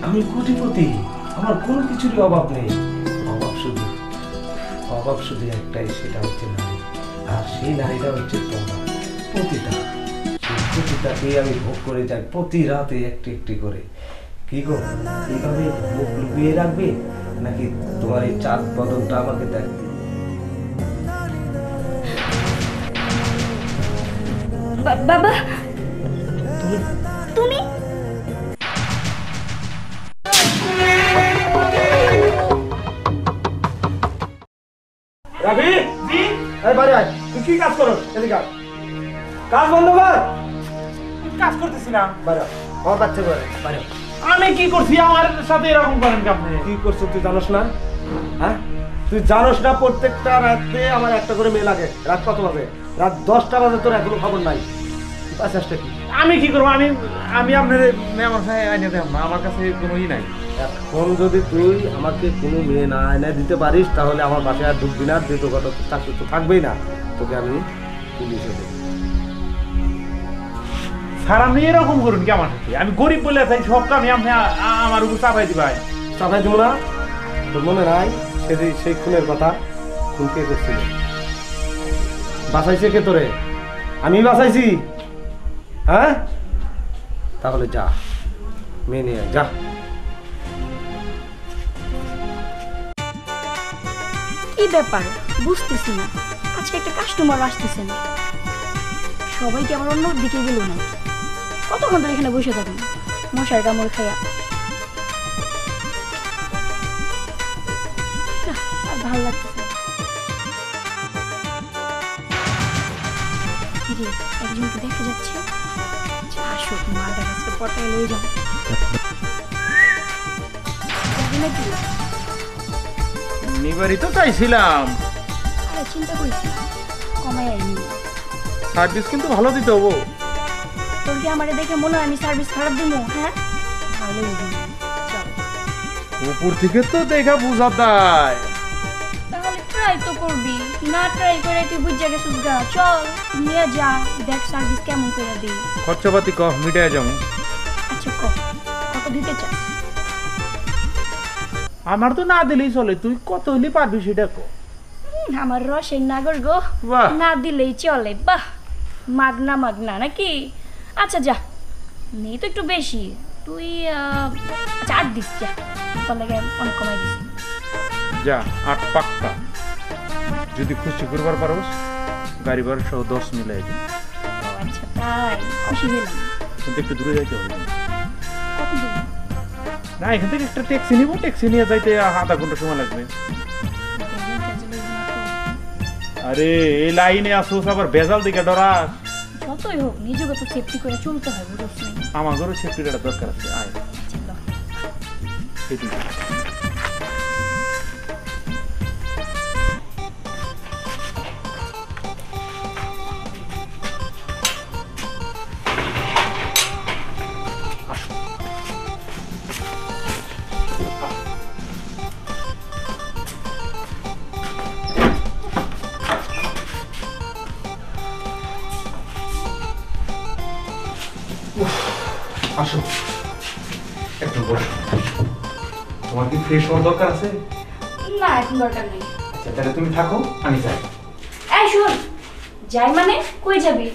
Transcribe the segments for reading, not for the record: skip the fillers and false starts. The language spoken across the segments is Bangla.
আমি কোটিপতি, আমার কোনো কিছুরই অভাব নেই। অভাব শুধু একটাই, সেটা হচ্ছে নারী। আর সেই নারীটা হচ্ছে তোমার। প্রতিটাকেই আমি ভোগ করে যাই, প্রতি রাতে একটি একটি করে। কি গো, এইভাবে মুখ লুকিয়ে রাখবে নাকি তোমার এই চাঁদ বদনটা আমাকে দেখবে? বাবা, তুমি রাবি, এই বাড়ি আয়। তুই কি কাজ করো? এদিকে কাজ বন্ধ কর। কাজ করতেছি না। বাইরে আমার বাচ্চা করে বাইরে। আমি কি করছি? আমার সাথে এরকম করেন কি আপনি? কি করছো তুই জানোস না? হ্যাঁ, তুই জানোস না প্রত্যেকটা রাতে আমার একটা করে মেয়ে লাগে। রাত কত বাজে? রাত 10টা বাজে, তোর এখনো খবর নাই। পাঁচটা কি আমি কি করবো? আমি আপনার মেহমান সাহেব আইনে দেব না, আমার কাছে কোনো ই নাই। এখন যদি তুই আমাকে কোনো মেয়ে না এনে দিতে পারিস তাহলে আমার বাসায় আর ঢুকবি না। দ্বিতীয়ত চাকরি তো থাকবেই না, তোকে আমি পুলিশে দেবো। স্যার আপনি এরকম করুন কি আমার সাথে? আমি গরিব বলে তাই সব কামে আপনি আমার উপর চাপাই দিবাই। চাপাই দেবো না? তোর মনে নাই সেই খুনের কথা? খুন কে করছিল? বাঁচাইছে কে তোরে? আমি বাঁচাইছি। হ্যাঁ, তাহলে যা মেয়ে নিয়ে যা। কি ব্যাপার বুঝতেছি না, আজকে একটা কাস্টমার আসতেছে না। সবাই কি আমার অন্য দিকে গেল না? কতক্ষণ ধরে এখানে বসে থাকুন মশার কামড় খাইয়া? আর ভালো লাগতেছে না। একজনকে দেখা যাচ্ছে। আসুক, মালটা কাছে পটায় লয়ে যাও। নিবারই তো চাইছিলাম। আরে চিন্তা করিস না, কমাই আইনি। সার্ভিস কিন্তু ভালো দিতে হবো। তোর কি আমারে দেখে মনে হয় আমি সার্ভিস খারাপ দিবো? হ্যাঁ, ভালোই দিব। চল, উপর থেকে তো দেখা বুঝা দেয়। তাহলে ট্রাই তো করবি, না ট্রাই করে তুই বুঝা গেছিস গা। চল নিয়ে যা, দেখ সার্ভিস কেমন করে দিই। খরচাপাতি কম মিটাই যাবো। আচ্ছা কত দিতে চাস? আমার তো না দিলেই চলে, তুই কত হলে পারবি সেটা কো। আমার রসের নাগর গো, বাহ। না দিলেই চলে। বাহ, মাগনা নাকি? আচ্ছা যা, নেই তো একটু বেশি। তুই 4 দিস, যা। তোর লাগে অনেক কমাই দিস। যা 8 পাক্কা। যদি খুশি করবার পারোস গাড়ি ভাড়া সহ 10 মিলাই দিন। আচ্ছা তাই, খুশি হলাম। কিন্তু একটু দূরে যাইতে হবে। কত দূর? না, এখান থেকে একটা ট্যাক্সি নিব, ট্যাক্সি নিয়ে যাইতে আধা ঘন্টা সময় লাগবে। আরে এই লাইনে আসোস আবার বেজাল দিকে ডরাস। যতই হোক নিজেকে তো সেফটি করে চলতে হয়, বুঝছ না? আমার ঘরে সেফটিটা দরকার আছে। আয় আচ্ছা, এদিকে। আসো একটু বসো। তোমার কি ফ্রেশ হওয়ার দরকার আছে? না এখন দরকার নেই। আচ্ছা তাহলে তুমি থাকো, আমি যাই। এই শোন, যাই মানে কই যাবি?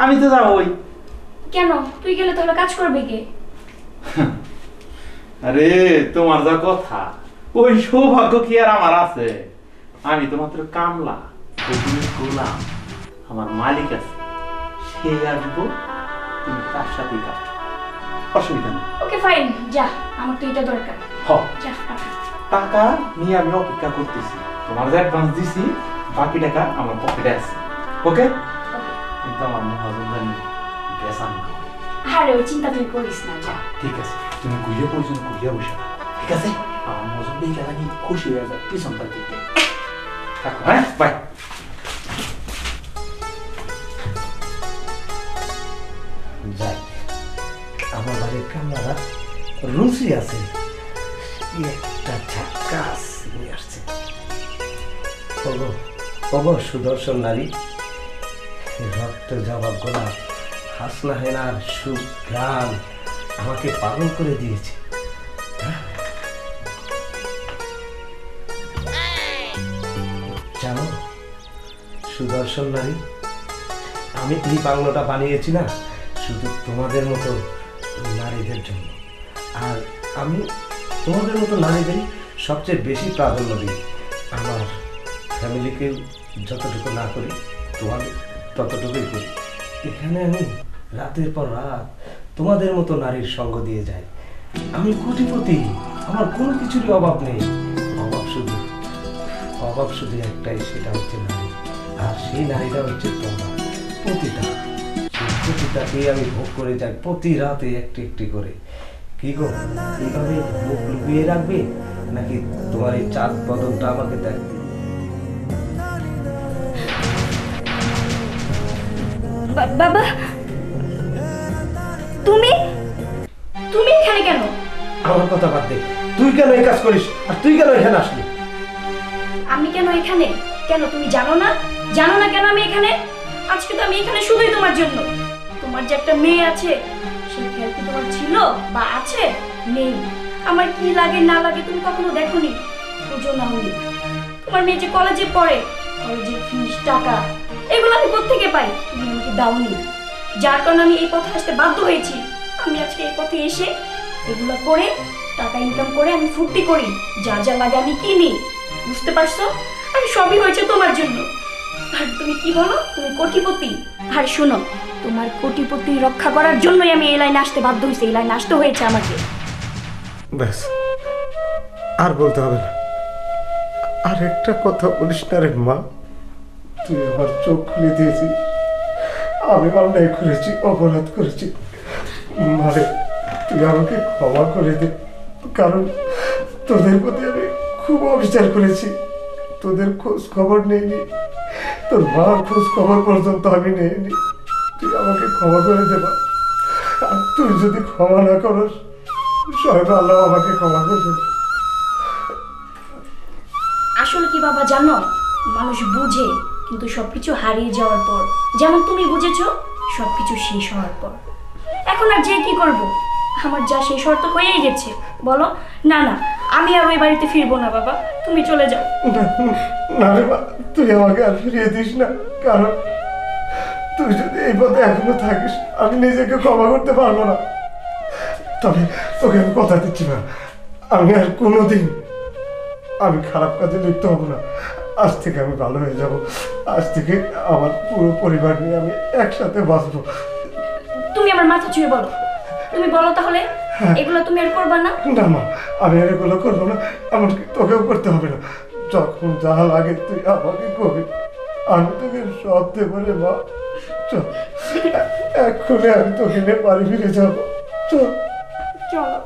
আমি তো যাবই। কেন? তুই গেলে তাহলে কাজ করবে কে? আরে তোমার যা কথা, ওই সৌভাগ্য কি আর আমার আছে? আমি তো মাত্র কামলা, তুমি গোলাম। আমার মালিক আছে, সে আসবো, তুমি তার সাথেই কাজ। অসুবিধা নেই। ওকে ফাইন, যা। আমার তো এটা দরকার। যা, টাকা নিয়ে আমি অপেক্ষা করতেছি। তোমার যে অ্যাডভান্স দিছি, বাকি টাকা আমার পকেটে আছে। ওকে? কিন্তু আমার মহাজন জানি বেসান না। আরে ওই চিন্তা তুই করিস না, যা। ঠিক আছে, তুমি ঘুরিয়ে পড়ছো, ঘুরিয়ে বসে। ঠিক আছে? আমার মহাজন দেখে জানি খুশি হয়ে যায়, পিছনটা দিতে। থাকো, হ্যাঁ, বাই। যাই, আমার বাড়ির কামলারা রুচি আছে, একটা ঝাক্কাস নিয়ে আসছে। সুদর্শন নারী, রক্ত জবাব গোলাপ, হাসনা হেনার সুখ গান আমাকে পাগল করে দিয়েছে। জানো সুদর্শন নারী, আমি এই বাংলাটা বানিয়েছি না শুধু তোমাদের মতো নারীদের জন্য। আর আমি তোমাদের মতো নারীদের সবচেয়ে বেশি প্রাধান্য দিই। আমার ফ্যামিলিকে যতটুকু না করি তোমাদের ততটুকুই করি। এখানে আমি রাতের পর রাত তোমাদের মতো নারীর সঙ্গ দিয়ে যাই। আমি কোটিপতি, আমার কোনো কিছুরই অভাব নেই। অভাব শুধু একটাই, সেটা হচ্ছে নারী। আর সেই নারীটা হচ্ছে তোমরা। প্রতিটাকেই আমি ভোগ করে যাই প্রতি রাতে একটি একটি করে। কি গো, এইভাবে মুখ লুকিয়ে রাখবে নাকি তোমার এই চাঁদ বদনটা আমাকে দেখবে? বাবা, তুমি তুমি এখানে কেন? আমার কথা বাদ দে, তুই কেন এই কাজ করিস আর তুই কেন এখানে আসলি? আমি কেন এখানে? কেন তুমি জানো না? জানো না কেন আমি এখানে? আজকে তো আমি এখানে শুধুই তোমার জন্য। তোমার যে একটা মেয়ে আছে, সেই খেয়াল কি তোমার ছিল বা আছে? নেই। আমার কি লাগে না লাগে তুমি কখনো দেখোনি, বুঝো না। তোমার মেয়ে যে কলেজে পড়ে, কলেজের ফিস টাকা এগুলো আমি কোত্থেকে পাই? তুমি আমাকে দাওনি, যার কারণে আমি এই পথে আসতে বাধ্য হয়েছি। আমি আজকে এই পথে এসে এগুলো করে টাকা ইনকাম করে আমি ফুর্তি করি, যা যা লাগে আমি কিনি, বুঝতে পারছো? আর সবই হয়েছে তোমার জন্য। আর তুমি কি বলো তুমি কোটিপতি? আর শোনো, তোমার কোটিপতি রক্ষা করার জন্যই আমি এই লাইনে আসতে বাধ্য হয়েছি, এই লাইনে আসতে হয়েছে আমাকে। ব্যাস, আর বলতে হবে না। আর একটা কথা বলিস না রে মা। তুই আমার চোখ খুলে দিয়েছিস। আমি অন্যায় করেছি, অপরাধ করেছি। মানে তুই আমাকে ক্ষমা করে দে, কারণ তোদের প্রতি আমি খুব অবিচার করেছি। তোদের খোঁজ খবর নেইনি, তোর মার খোঁজ খবর পর্যন্ত আমি নেইনি। তুই আমাকে ক্ষমা করে দেবা। আর তুই যদি ক্ষমা না করস, স্বয়ং আল্লাহ আমাকে ক্ষমা করবে। আসলে কি বাবা জানো, মানুষ বুঝে কিন্তু সবকিছু হারিয়ে যাওয়ার পর। যেমন তুমি বুঝেছো সবকিছু শেষ হওয়ার পর। এখন আর যে কি করব, আমার যা শেষ হওয়ার তো হয়েই গেছে। বলো না না, আমি আর ওই বাড়িতে ফিরবো না বাবা, তুমি চলে যাও। না রে মা, তুই আমাকে আর ফিরিয়ে দিস না। কারণ তুই যদি এই পথে এখনো থাকিস, আমি নিজেকে ক্ষমা করতে পারবো না। তবে তোকে আমি কথা দিচ্ছি না, আমি আর কোনোদিন আমি খারাপ কাজে লিপ্ত হব না। আজ থেকে আমি ভালো হয়ে যাব। আজ থেকে আমার পুরো পরিবার নিয়ে আমি একসাথে বাঁচবো। তুমি আমার মাথা ছুঁয়ে বলো, তুমি বলো তাহলে এগুলো তুমি আর করবা না? না মা, আমি আর এগুলো করবো না। এমনকি তোকেও করতে হবে না। যখন যা লাগে তুই আমাকে করবি, আমি তোকে সব দেবো রে মা। চল, এক্ষুনি আমি তোকে নিয়ে বাড়ি ফিরে যাবো। চল চলো।